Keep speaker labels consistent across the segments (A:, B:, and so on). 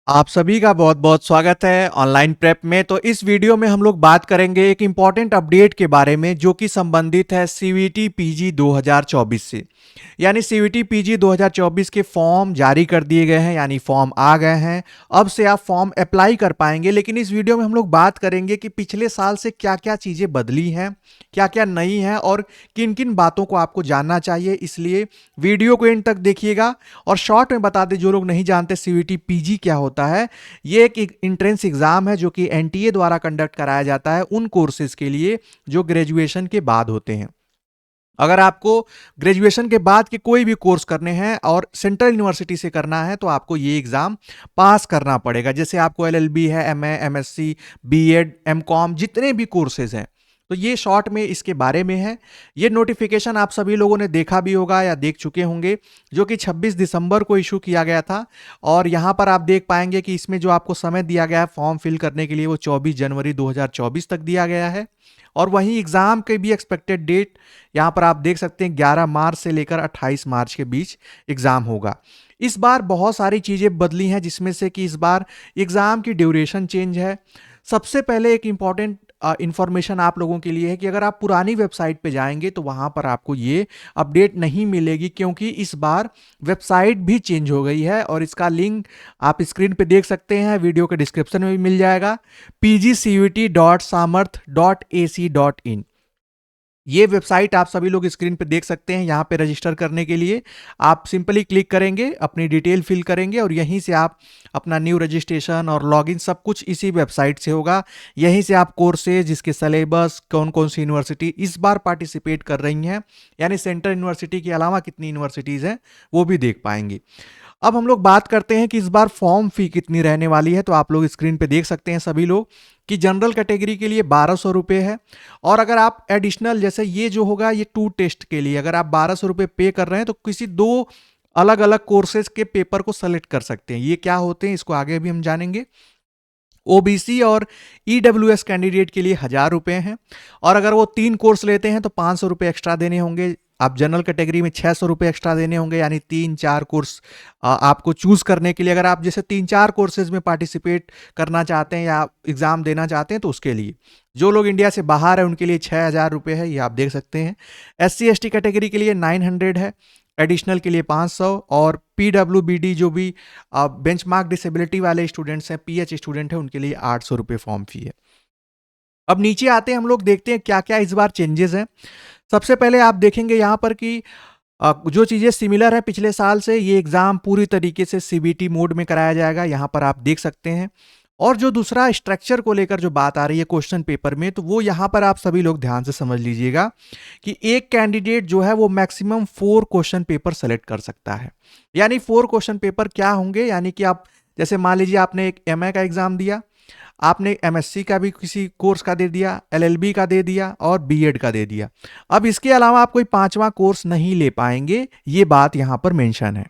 A: आप सभी का बहुत बहुत स्वागत है ऑनलाइन प्रेप में। तो इस वीडियो में हम लोग बात करेंगे एक इम्पॉर्टेंट अपडेट के बारे में जो कि संबंधित है सीवीटी पीजी 2024 से। यानी सीवीटी पीजी 2024 के फॉर्म जारी कर दिए गए हैं, यानी फॉर्म आ गए हैं। अब से आप फॉर्म अप्लाई कर पाएंगे। लेकिन इस वीडियो में हम लोग बात करेंगे कि पिछले साल से क्या क्या चीज़ें बदली हैं, क्या क्या नई हैं और किन किन बातों को आपको जानना चाहिए। इसलिए वीडियो को एंड तक देखिएगा। और शॉर्ट में बता दें, जो लोग नहीं जानते सीवीटी पीजी क्या होता है, ये एक एंट्रेंस एग्जाम है जो कि एनटीए द्वारा कंडक्ट कराया जाता है उन कोर्सेज के लिए जो ग्रेजुएशन के बाद होते हैं। अगर आपको ग्रेजुएशन के बाद के कोई भी कोर्स करने हैं और सेंट्रल यूनिवर्सिटी से करना है तो आपको ये एग्जाम पास करना पड़ेगा। जैसे आपको एलएलबी है, एमए, एमएससी, बीएड, एमकॉम, जितने भी कोर्सेज हैं, तो ये शॉर्ट में इसके बारे में है। ये नोटिफिकेशन आप सभी लोगों ने देखा भी होगा या देख चुके होंगे, जो कि 26 दिसंबर को इशू किया गया था। और यहाँ पर आप देख पाएंगे कि इसमें जो आपको समय दिया गया है फॉर्म फिल करने के लिए वो 24 जनवरी 2024 तक दिया गया है। और वहीं एग्ज़ाम के भी एक्सपेक्टेड डेट यहाँ पर आप देख सकते हैं 11 मार्च से लेकर 28 मार्च के बीच एग्ज़ाम होगा। इस बार बहुत सारी चीज़ें बदली हैं, जिसमें से कि इस बार एग्ज़ाम की ड्यूरेशन चेंज है। सबसे पहले एक इम्पॉर्टेंट इंफॉर्मेशन आप लोगों के लिए है कि अगर आप पुरानी वेबसाइट पे जाएंगे तो वहाँ पर आपको ये अपडेट नहीं मिलेगी, क्योंकि इस बार वेबसाइट भी चेंज हो गई है। और इसका लिंक आप स्क्रीन पे देख सकते हैं, वीडियो के डिस्क्रिप्शन में भी मिल जाएगा, pgcvt.samarth.ac.in। ये वेबसाइट आप सभी लोग स्क्रीन पे देख सकते हैं। यहाँ पे रजिस्टर करने के लिए आप सिंपली क्लिक करेंगे, अपनी डिटेल फिल करेंगे और यहीं से आप अपना न्यू रजिस्ट्रेशन और लॉगिन सब कुछ इसी वेबसाइट से होगा। यहीं से आप कोर्सेज, जिसके सिलेबस, कौन कौन सी यूनिवर्सिटी इस बार पार्टिसिपेट कर रही हैं, यानी सेंट्रल यूनिवर्सिटी के अलावा कितनी यूनिवर्सिटीज़ हैं, वो भी देख पाएंगे। अब हम लोग बात करते हैं कि इस बार फॉर्म फी कितनी रहने वाली है। तो आप लोग स्क्रीन पे देख सकते हैं सभी लोग कि जनरल कैटेगरी के लिए 1200 रुपये है। और अगर आप एडिशनल, जैसे ये जो होगा ये 2 टेस्ट के लिए, अगर आप 1200 रुपये पे कर रहे हैं तो किसी 2 अलग अलग कोर्सेज के पेपर को सेलेक्ट कर सकते हैं। ये क्या होते हैं इसको आगे भी हम जानेंगे। ओबीसी और ईडब्ल्यूएस कैंडिडेट के लिए 1000 रुपये हैं। और अगर वो 3 कोर्स लेते हैं तो 500 रुपये एक्स्ट्रा देने होंगे। आप जनरल कैटेगरी में 600 रुपये एक्स्ट्रा देने होंगे, यानी 3-4 कोर्स आपको चूज करने के लिए। अगर आप जैसे 3-4 कोर्सेज में पार्टिसिपेट करना चाहते हैं या एग्जाम देना चाहते हैं तो उसके लिए। जो लोग इंडिया से बाहर है उनके लिए 6000 रुपये है, ये आप देख सकते हैं। SC ST कैटेगरी के लिए 900 है, एडिशनल के लिए 500। और PWBD जो भी बेंचमार्क डिसेबिलिटी वाले स्टूडेंट्स हैं, PH स्टूडेंट हैं, उनके लिए 800 रुपये फॉर्म फी है। अब नीचे आते हैं, हम लोग देखते हैं क्या क्या इस बार चेंजेस हैं। सबसे पहले आप देखेंगे यहाँ पर कि जो चीज़ें सिमिलर है पिछले साल से, ये एग्ज़ाम पूरी तरीके से सीबीटी मोड में कराया जाएगा, यहाँ पर आप देख सकते हैं। और जो दूसरा स्ट्रक्चर को लेकर जो बात आ रही है क्वेश्चन पेपर में, तो वो यहाँ पर आप सभी लोग ध्यान से समझ लीजिएगा कि एक कैंडिडेट जो है वो मैक्सिमम 4 क्वेश्चन पेपर सेलेक्ट कर सकता है। यानी 4 क्वेश्चन पेपर क्या होंगे, यानी कि आप जैसे मान लीजिए आपने एक एमए का एग्जाम दिया, आपने एमएससी का भी किसी कोर्स का दे दिया, एलएलबी का दे दिया और बीएड का दे दिया। अब इसके अलावा आप कोई 5वां कोर्स नहीं ले पाएंगे, ये बात यहाँ पर मेंशन है।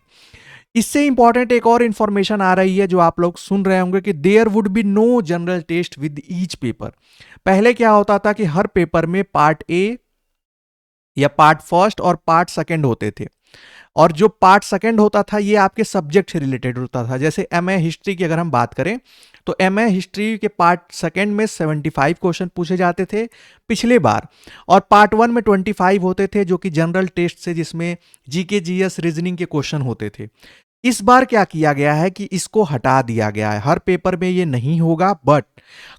A: इससे इंपॉर्टेंट एक और इंफॉर्मेशन आ रही है जो आप लोग सुन रहे होंगे कि there would be no general test with each paper. पहले क्या होता था कि हर पेपर में पार्ट ए या पार्ट फर्स्ट और पार्ट सेकंड होते थे। और जो पार्ट सेकंड होता था ये आपके सब्जेक्ट से रिलेटेड होता था। जैसे एमए हिस्ट्री की अगर हम बात करें तो एमए हिस्ट्री के पार्ट सेकंड में 75 क्वेश्चन पूछे जाते थे पिछले बार। और पार्ट 1 में 25 होते थे जो कि जनरल टेस्ट से, जिसमें जीके जीएस रीजनिंग के क्वेश्चन होते थे। इस बार क्या किया गया है कि इसको हटा दिया गया है, हर पेपर में ये नहीं होगा। बट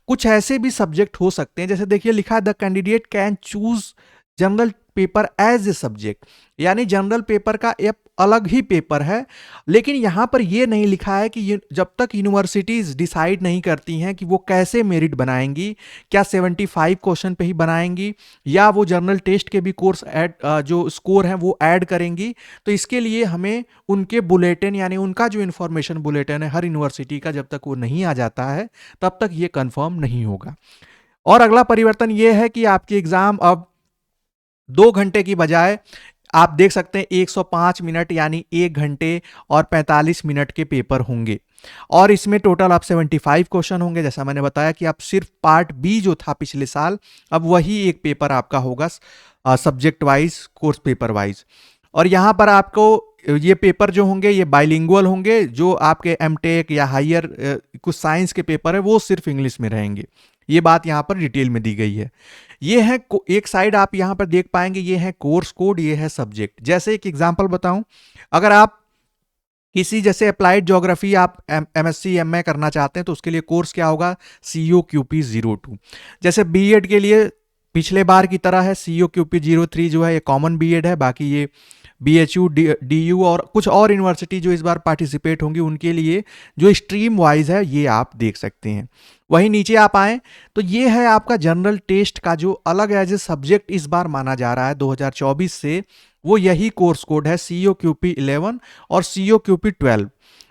A: कुछ ऐसे भी सब्जेक्ट हो सकते हैं, जैसे देखिए लिखा है the candidate can choose general paper as a subject, यानी जनरल पेपर का एक अलग ही पेपर है। लेकिन यहां पर यह नहीं लिखा है कि जब तक यूनिवर्सिटीज डिसाइड नहीं करती हैं कि वो कैसे मेरिट बनाएंगी, क्या 75 क्वेश्चन पे ही बनाएंगी या वो जनरल टेस्ट के भी कोर्स ऐड, जो स्कोर हैं वो ऐड करेंगी। तो इसके लिए हमें उनके बुलेटिन, यानी उनका जो इन्फॉर्मेशन बुलेटिन है हर यूनिवर्सिटी का, जब तक वो नहीं आ जाता है तब तक ये कंफर्म नहीं होगा। और अगला परिवर्तन ये है कि आपकी एग्जाम अब 2 घंटे की बजाय आप देख सकते हैं 105 मिनट, यानी 1 घंटे और 45 मिनट के पेपर होंगे। और इसमें टोटल आप 75 क्वेश्चन होंगे। जैसा मैंने बताया कि आप सिर्फ पार्ट बी जो था पिछले साल, अब वही एक पेपर आपका होगा subject wise, course paper wise. और यहाँ पर आपको ये पेपर जो होंगे ये बाइलिंगुअल होंगे, जो आपके एमटेक या हायर कुछ साइंस के पेपर है वो सिर्फ इंग्लिश में रहेंगे। ये बात यहाँ पर डिटेल में दी गई है। ये है एक साइड आप यहाँ पर देख पाएंगे, ये है कोर्स कोड, ये है सब्जेक्ट। जैसे एक एग्जांपल बताऊं, अगर आप किसी जैसे अप्लाइड ज्योग्राफी आप एमएससी एमए करना चाहते हैं तो उसके लिए कोर्स क्या होगा, COQP02। जैसे बीएड के लिए पिछले बार की तरह है COQP03 जो है ये कॉमन बीएड है, बाकी ये BHU DU और कुछ और यूनिवर्सिटी जो इस बार पार्टिसिपेट होंगी उनके लिए जो स्ट्रीम वाइज है ये आप देख सकते हैं। वहीं नीचे आप आए तो ये है आपका जनरल टेस्ट का जो अलग एज ए सब्जेक्ट इस बार माना जा रहा है 2024 से, वो यही कोर्स कोड है COQP11 और COQP12।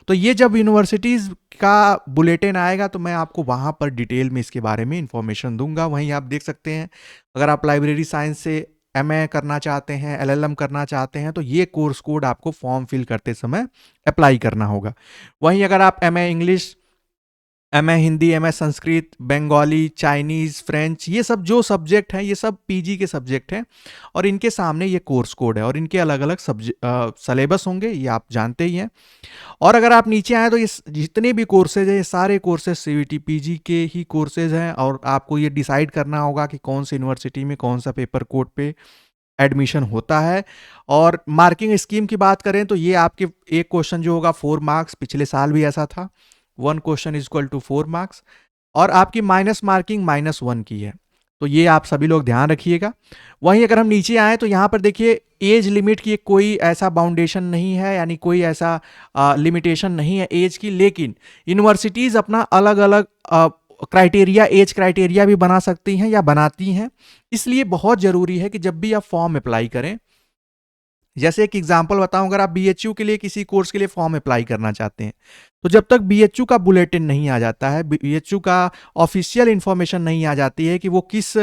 A: तो ये जब यूनिवर्सिटीज़ का बुलेटिन आएगा तो मैं आपको वहाँ पर डिटेल में इसके बारे में इंफॉर्मेशन दूंगा। वहीं आप देख सकते हैं अगर आप लाइब्रेरी साइंस से MA करना चाहते हैं, LLM करना चाहते हैं तो ये कोर्स कोड आपको फॉर्म फिल करते समय अप्लाई करना होगा। वहीं अगर आप MA English, MA Hindi, MA Sanskrit, Bengali, Chinese, French, ये सब जो सब्जेक्ट हैं ये सब PG के सब्जेक्ट हैं और इनके सामने ये कोर्स कोड है और इनके अलग अलग सलेबस होंगे, ये आप जानते ही हैं। और अगर आप नीचे आए तो ये जितने भी कोर्सेज हैं ये सारे कोर्सेज CVT PG के ही कोर्सेज हैं और आपको ये डिसाइड करना होगा कि कौन सी यूनिवर्सिटी में कौन सा पेपर कोड पे एडमिशन होता है। और मार्किंग स्कीम की बात करें तो ये आपके एक क्वेश्चन जो होगा 4 मार्क्स, पिछले साल भी ऐसा था, 1 question is equal to 4 marks, और आपकी माइनस मार्किंग -1 की है, तो ये आप सभी लोग ध्यान रखिएगा। वहीं अगर हम नीचे आए तो यहाँ पर देखिए एज लिमिट की कोई ऐसा बाउंडेशन नहीं है, यानी कोई ऐसा लिमिटेशन नहीं है एज की, लेकिन यूनिवर्सिटीज़ अपना अलग अलग क्राइटेरिया, एज क्राइटेरिया भी बना सकती हैं या बनाती हैं। इसलिए बहुत ज़रूरी है कि जब भी आप फॉर्म अप्लाई करें, जैसे एक एग्जांपल बताऊं, अगर आप BHU के लिए किसी कोर्स के लिए फॉर्म अप्लाई करना चाहते हैं तो जब तक BHU का बुलेटिन नहीं आ जाता है, BHU का ऑफिशियल इंफॉर्मेशन नहीं आ जाती है कि वो किस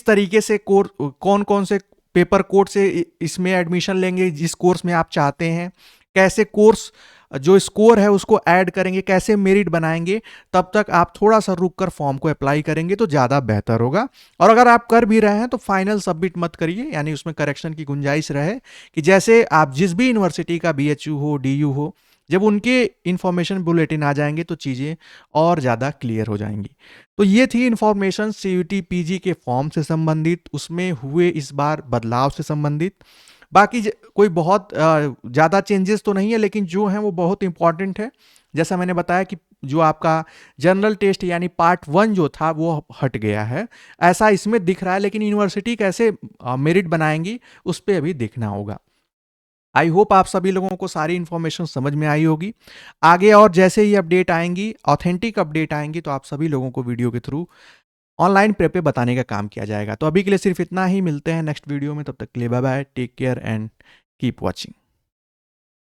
A: तरीके से कोर्स, कौन कौन से पेपर कोड से इसमें एडमिशन लेंगे जिस कोर्स में आप चाहते हैं, कैसे कोर्स जो स्कोर है उसको ऐड करेंगे, कैसे मेरिट बनाएंगे, तब तक आप थोड़ा सा रुक कर फॉर्म को अप्लाई करेंगे तो ज़्यादा बेहतर होगा। और अगर आप कर भी रहे हैं तो फाइनल सबमिट मत करिए, यानी उसमें करेक्शन की गुंजाइश रहे कि जैसे आप जिस भी यूनिवर्सिटी का BHU हो, DU हो, जब उनके इंफॉर्मेशन बुलेटिन आ जाएंगे तो चीज़ें और ज़्यादा क्लियर हो जाएंगी। तो ये थी इंफॉर्मेशन CUT PG के फॉर्म से संबंधित, उसमें हुए इस बार बदलाव से संबंधित। बाकी कोई बहुत ज़्यादा चेंजेस तो नहीं है, लेकिन जो हैं वो बहुत इंपॉर्टेंट है। जैसा मैंने बताया कि जो आपका जनरल टेस्ट यानी पार्ट 1 जो था वो हट गया है, ऐसा इसमें दिख रहा है, लेकिन यूनिवर्सिटी कैसे मेरिट बनाएंगी उस पर अभी देखना होगा। आई होप आप सभी लोगों को सारी इन्फॉर्मेशन समझ में आई होगी। आगे और जैसे ही अपडेट आएंगी, ऑथेंटिक अपडेट आएंगी, तो आप सभी लोगों को वीडियो के थ्रू ऑनलाइन प्रेप पे बताने का काम किया जाएगा। तो अभी के लिए सिर्फ इतना ही, मिलते हैं नेक्स्ट वीडियो में, तब तक के लिए bye bye, take care and keep watching.